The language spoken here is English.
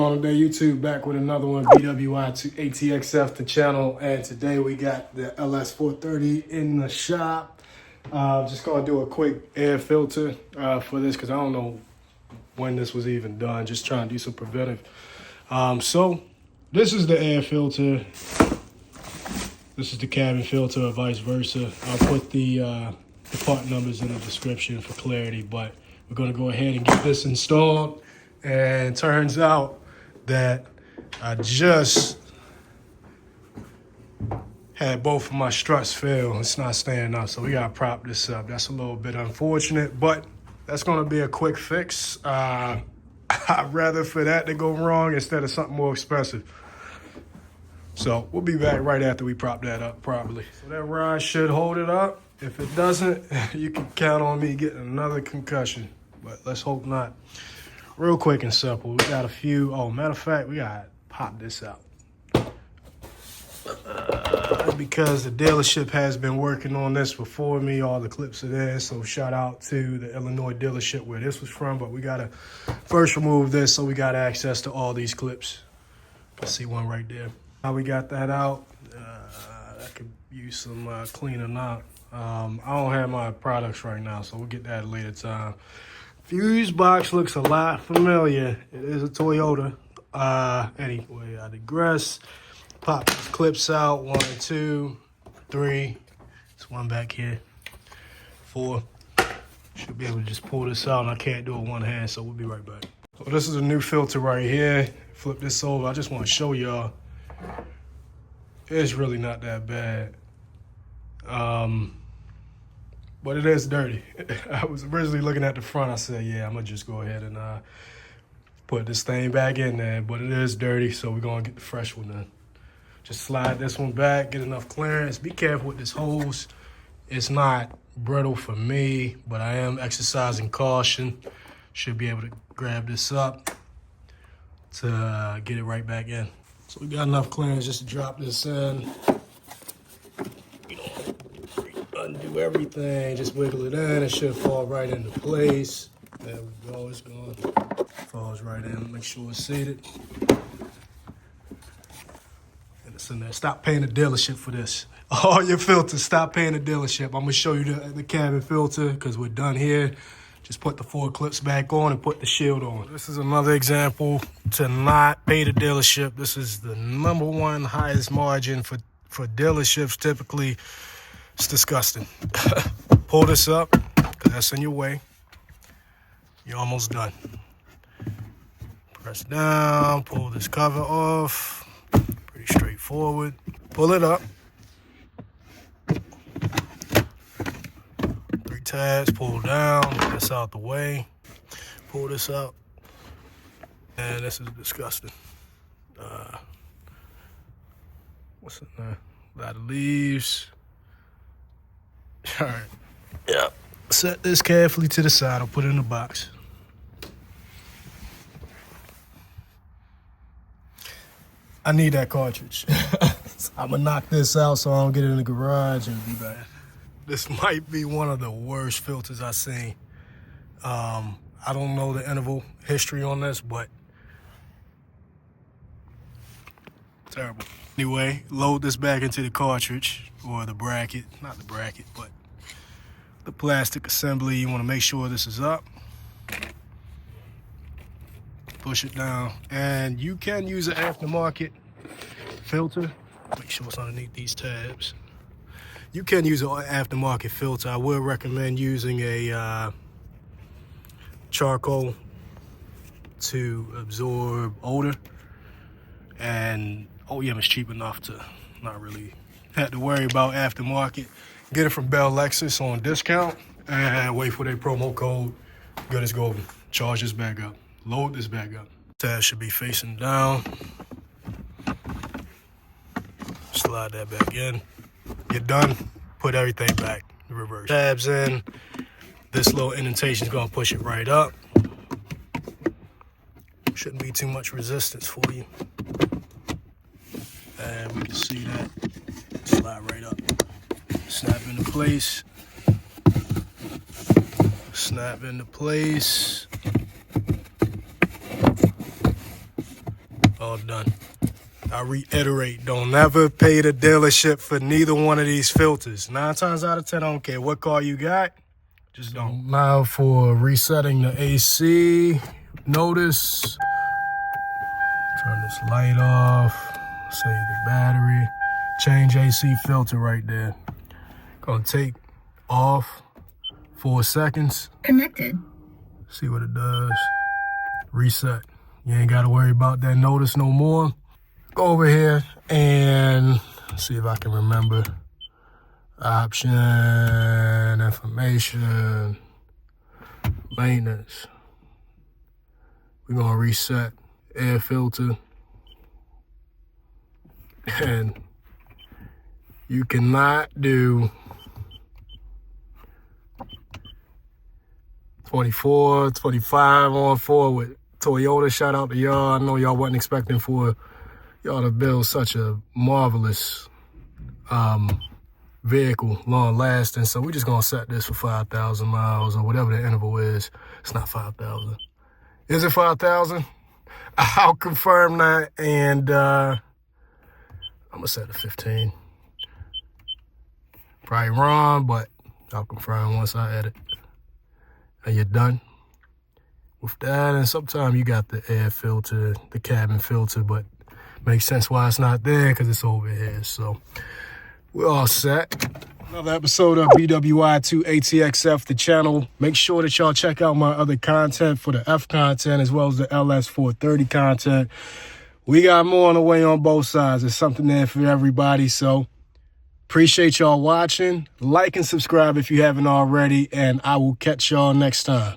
On today, YouTube back with another one, BWI to ATXF the channel, and today we got the LS430 in the shop. Just gonna do a quick air filter for this because I don't know when this was even done. Just trying to do some preventive. So this is the air filter. This is the cabin filter, or vice versa. I'll put the part numbers in the description for clarity, but we're gonna go ahead and get this installed. And it turns out that I just had both of my struts fail. It's not staying up, so we gotta prop this up. That's a little bit unfortunate, but that's gonna be a quick fix. I'd rather for that to go wrong instead of something more expensive. So we'll be back right after we prop that up properly. So that rod should hold it up. If it doesn't, you can count on me getting another concussion, but let's hope not. Real quick and simple, we got a few, matter of fact, we gotta pop this out. Because the dealership has been working on this before me, all the clips are there, so shout out to the Illinois dealership where this was from, but we gotta first remove this so we got access to all these clips. I see one right there. Now we got that out, I could use some cleaning out. I don't have my products right now, so we'll get that at a later time. Fuse box looks a lot familiar. It is a Toyota. Anyway, I digress. Pop these clips out. 1, 2, 3. There's one back here. 4. Should be able to just pull this out, and I can't do it with one hand, so we'll be right back. So this is a new filter right here. Flip this over. I just want to show y'all. It's really not that bad. But it is dirty. I was originally looking at the front. I said, yeah, I'm gonna just go ahead and put this thing back in there. But it is dirty, so we're gonna get the fresh one in. Just slide this one back, get enough clearance. Be careful with this hose. It's not brittle for me, but I am exercising caution. Should be able to grab this up to get it right back in. So we got enough clearance just to drop this in. Undo everything, just wiggle it in. It should fall right into place. There we go, it's gone. Falls right in, make sure it's seated. And it's in there. Stop paying the dealership for this. All your filters, stop paying the dealership. I'm gonna show you the cabin filter because we're done here. Just put the 4 clips back on and put the shield on. This is another example to not pay the dealership. This is the #1 highest margin for dealerships typically. It's disgusting. Pull this up, because that's in your way. You're almost done. Press down, pull this cover off. Pretty straightforward. Pull it up. 3 tabs, pull down, that's out the way. Pull this up. And this is disgusting. What's in there? A lot of leaves. All right, yeah. Set this carefully to the side. I'll put it in the box. I need that cartridge. I'm gonna knock this out so I don't get it in the garage and be bad. This might be one of the worst filters I've seen. I don't know the interval history on this, but terrible. Anyway, load this back into the cartridge or the bracket, not the bracket, but the plastic assembly. You want to make sure this is up. Push it down, and you can use an aftermarket filter. Make sure it's underneath these tabs. You can use an aftermarket filter. I would recommend using a charcoal to absorb odor, and OEM is cheap enough to not really have to worry about aftermarket. Get it from Bell Lexus on discount and wait for their promo code. Good as gold. Charge this back up. Load this back up. Tab should be facing down. Slide that back in. You're done. Put everything back. Reverse. Tabs in. This little indentation is gonna push it right up. Shouldn't be too much resistance for you. And we can see that. Slide right up. Snap into place. Snap into place. All done. I reiterate, don't ever pay the dealership for neither one of these filters. 9 times out of 10, I don't care what car you got, just don't. Now for resetting the AC, notice, turn this light off, save the battery, change AC filter right there. Gonna take off 4 seconds. Connected. See what it does. Reset. You ain't gotta worry about that notice no more. Go over here and see if I can remember. Option, information, maintenance. We're gonna reset air filter. And you cannot do 24, 25 on forward. Toyota, shout out to y'all. I know y'all wasn't expecting for y'all to build such a marvelous vehicle, long lasting. So we're just gonna set this for 5,000 miles or whatever the interval is. It's not 5,000. Is it 5,000? I'll confirm that, and I'm gonna set it 15. Probably wrong, but I'll confirm once I edit. And you're done with that. And sometimes you got the air filter, the cabin filter, but makes sense why it's not there because it's over here. So we're all set. Another episode of BWI2ATXF, the channel. Make sure that y'all check out my other content for the F content as well as the LS430 content. We got more on the way on both sides. There's something there for everybody. So appreciate y'all watching. Like and subscribe if you haven't already, and I will catch y'all next time.